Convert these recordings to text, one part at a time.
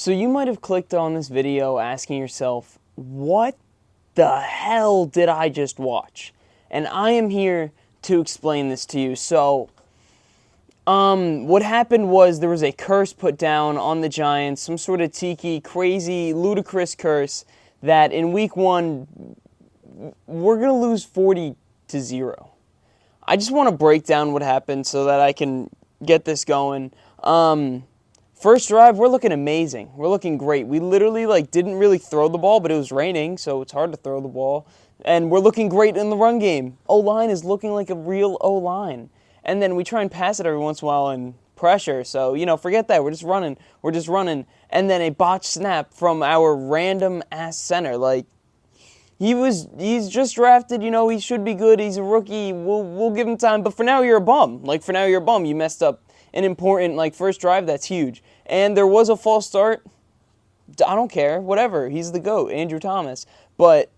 So you might have clicked on this video asking yourself, what the hell did I just watch? And I am here to explain this to you. What happened was there was a curse put down on the Giants, some sort of tiki, crazy, ludicrous curse that in week 1, we're going to lose 40-0. I just want to break down what happened so that I can get this going. First drive, we're looking amazing. We're looking great. We literally didn't really throw the ball, but it was raining, so it's hard to throw the ball. And we're looking great in the run game. O-line is looking like a real O-line. And then we try and pass it every once in a while in pressure. So, forget that. We're just running. And then a botched snap from our random-ass center. He's just drafted, he should be good. He's a rookie. We'll give him time. But for now, you're a bum. You messed up an important, first drive. That's huge. And there was a false start. I don't care. Whatever. He's the GOAT, Andrew Thomas. But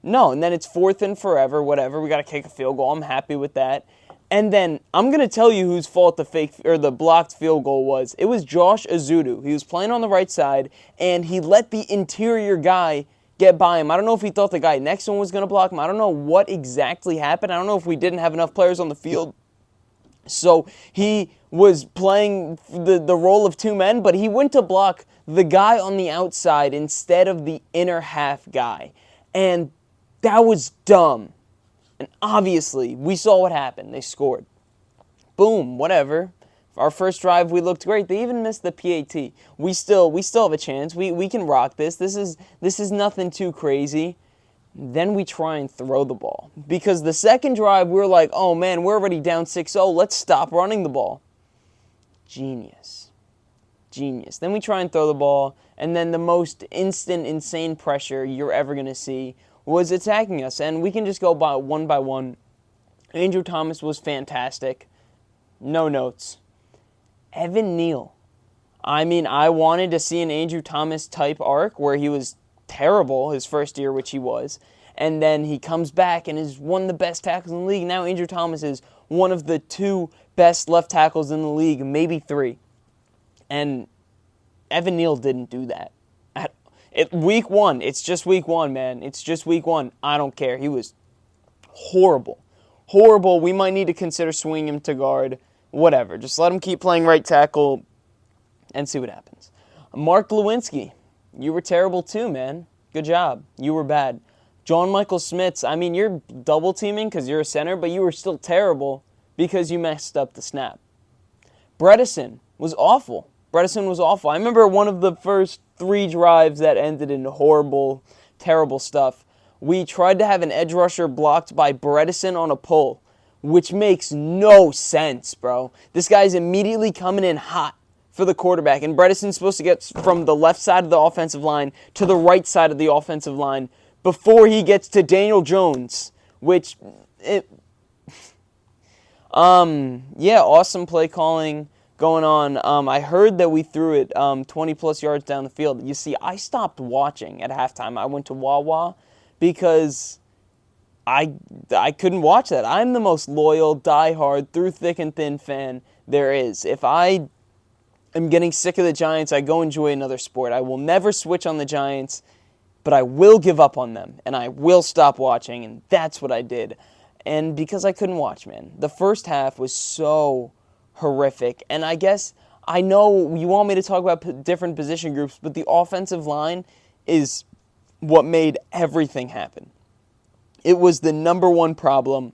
no, and then it's 4th and forever, whatever. We got to kick a field goal. I'm happy with that. And then I'm going to tell you whose fault the blocked field goal was. It was Josh Ezeudu. He was playing on the right side, and he let the interior guy get by him. I don't know if he thought the guy next to him was going to block him. I don't know what exactly happened. I don't know if we didn't have enough players on the field. So he was playing the role of two men, but he went to block the guy on the outside instead of the inner half guy. And that was dumb. And obviously, we saw what happened. They scored. Boom, whatever. Our first drive, we looked great. They even missed the PAT. We still have a chance. We can rock this. This is nothing too crazy. Then we try and throw the ball. Because the second drive, we were like, oh man, we're already down 6-0. Let's stop running the ball. Genius. Then we try and throw the ball, and then the most instant, insane pressure you're ever going to see was attacking us. And we can just go by one. Andrew Thomas was fantastic. No notes. Evan Neal. I mean, I wanted to see an Andrew Thomas type arc where he was terrible his first year, which he was, and then he comes back and is one of the best tackles in the league. Now Andrew Thomas is one of the 2 best left tackles in the league, maybe 3. And Evan Neal didn't do that. Week 1, it's just week 1, man. It's just week 1. I don't care. He was horrible. We might need to consider swinging him to guard. Whatever. Just let him keep playing right tackle and see what happens. Mark Lewinsky. You were terrible too, man. Good job. You were bad. John Michael Schmitz, I mean, you're double teaming because you're a center, but you were still terrible because you messed up the snap. Bredesen was awful. I remember one of the first 3 drives that ended in horrible, terrible stuff. We tried to have an edge rusher blocked by Bredesen on a pull, which makes no sense, bro. This guy's immediately coming in hot for the quarterback, and Bredesen's supposed to get from the left side of the offensive line to the right side of the offensive line before he gets to Daniel Jones, awesome play calling going on. I heard that we threw it 20-plus yards down the field. You see, I stopped watching at halftime. I went to Wawa because I couldn't watch that. I'm the most loyal, diehard, through thick and thin fan there is. If I am getting sick of the Giants, I go enjoy another sport. I will never switch on the Giants, but I will give up on them, and I will stop watching, and that's what I did. And because I couldn't watch, man. The first half was so horrific, and I guess I know you want me to talk about different position groups, but the offensive line is what made everything happen. It was the number 1 problem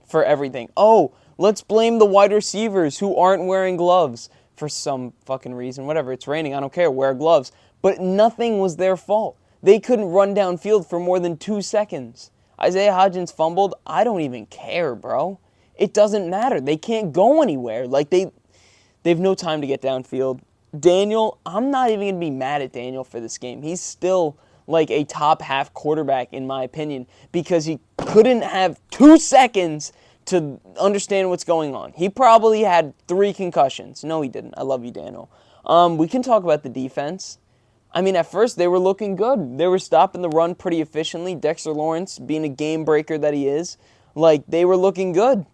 for everything. Oh, let's blame the wide receivers who aren't wearing gloves for some fucking reason. Whatever, it's raining, I don't care, wear gloves. But nothing was their fault. They couldn't run downfield for more than 2 seconds. Isaiah Hodgins fumbled. I don't even care, bro. It doesn't matter. They can't go anywhere. They have no time to get downfield. Daniel, I'm not even going to be mad at Daniel for this game. He's still a top half quarterback in my opinion because he couldn't have 2 seconds to understand what's going on. He probably had 3 concussions. No, he didn't. I love you, Daniel. We can talk about the defense. I mean, at first, they were looking good. They were stopping the run pretty efficiently. Dexter Lawrence, being a game breaker that he is, they were looking good.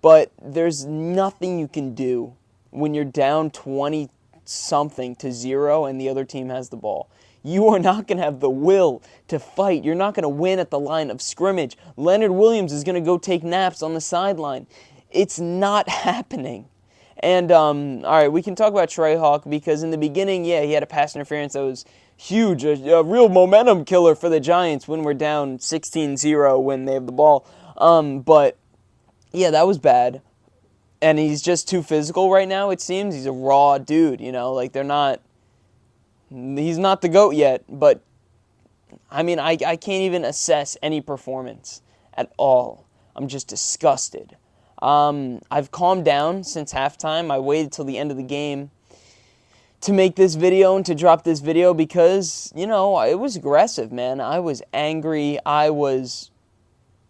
But there's nothing you can do when you're down 20 something to 0 and the other team has the ball. You are not going to have the will to fight. You're not going to win at the line of scrimmage. Leonard Williams is going to go take naps on the sideline. It's not happening. And, all right, we can talk about Trey Hawk because in the beginning, yeah, he had a pass interference that was huge, a real momentum killer for the Giants when we're down 16-0 when they have the ball. But, yeah, that was bad. And he's just too physical right now, it seems. He's a raw dude, you know, like he's not the GOAT yet, but, I mean, I can't even assess any performance at all. I'm just disgusted. I've calmed down since halftime. I waited till the end of the game to make this video and to drop this video because, you know, it was aggressive, man. I was angry. I was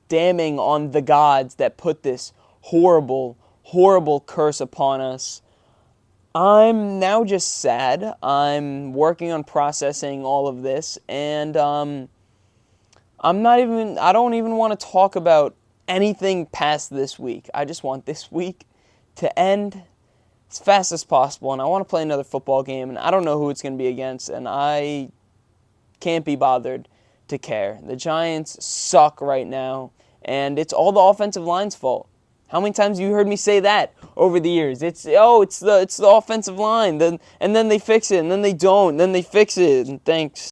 damning on the gods that put this horrible, horrible curse upon us. I'm now just sad. I'm working on processing all of this, and I don't even want to talk about anything past this week. I just want this week to end as fast as possible, and I want to play another football game, and I don't know who it's going to be against, and I can't be bothered to care. The Giants suck right now, and it's all the offensive line's fault. How many times have you heard me say that over the years? It's the offensive line, and then they fix it, and then they don't, and then they fix it, and thanks.